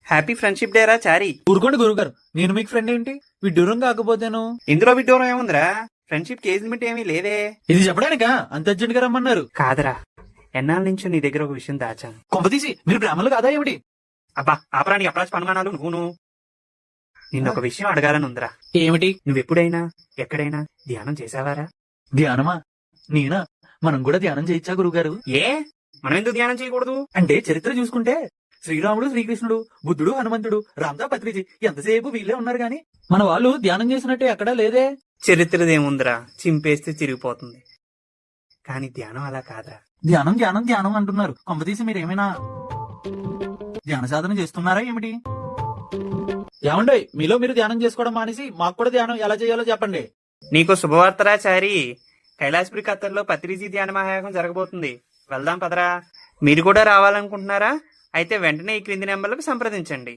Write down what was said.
Happy friendship day రా చారి. ఊరుకోండి గురుగారు, నేను మీకు ఫ్రెండ్ ఏంటి? విడ్డూరం కాకపోతేను. ఇందులో విడ్డూరం ఏముందిరా? ఫ్రెండ్షిప్ కి ఏజ్ లిమిట్ ఏమీ లేదే. ఇది చెప్పడానికా అంత అర్జెంట్ గా రమ్మన్నారు? కాదురా, ఎన్నాళ్ళ నుంచో నీ దగ్గర ఒక విషయం దాచాను. కొంపతీసి మీరు బ్రాహ్మణులు కాదా ఏమిటి? అబ్బా ఆపరాని అప్రాచ పనుమానాలు నువ్వు. నిన్నొక విషయం అడగాలని ఉందిరా. ఏమిటి? నువ్వెప్పుడైనా ఎక్కడైనా ధ్యానం చేసావారా? ధ్యానమా? నేనా? మనం కూడా ధ్యానం చేయొచ్చా గురుగారు? ఏ మనం ఎందుకు ధ్యానం చేయకూడదు? అంటే చరిత్ర చూసుకుంటే శ్రీరాముడు, శ్రీకృష్ణుడు, బుద్ధుడు, హనుమంతుడు, రామ్దా పత్రిజీ ఎంతసేపు వీళ్ళే ఉన్నారు గాని మన వాళ్ళు ధ్యానం చేసినట్టే ఎక్కడా లేదే. చరిత్రదేముందిరా, చింపేస్తే చిరిగిపోతుంది. కానీ ధ్యానం అలా కాదురా. ధ్యానం ధ్యానం ధ్యానం అంటున్నారు. కొంపతీసి మీరేమైనా ధ్యాన సాధన చేస్తున్నారా ఏమిటి? ఏమండో మీలో మీరు ధ్యానం చేసుకోవడం మానేసి మాకు కూడా ధ్యానం ఎలా చేయాలో చెప్పండి. నీకు శుభవార్తరా చారి. కైలాసపురి ఖత్తర్లో పత్రిజీ ధ్యాన మహాయాగం జరగబోతుంది. వెళ్దాం పదరా. మీరు కూడా రావాలనుకుంటున్నారా? అయితే వెంటనే ఈ క్రింది నెంబర్లకు సంప్రదించండి.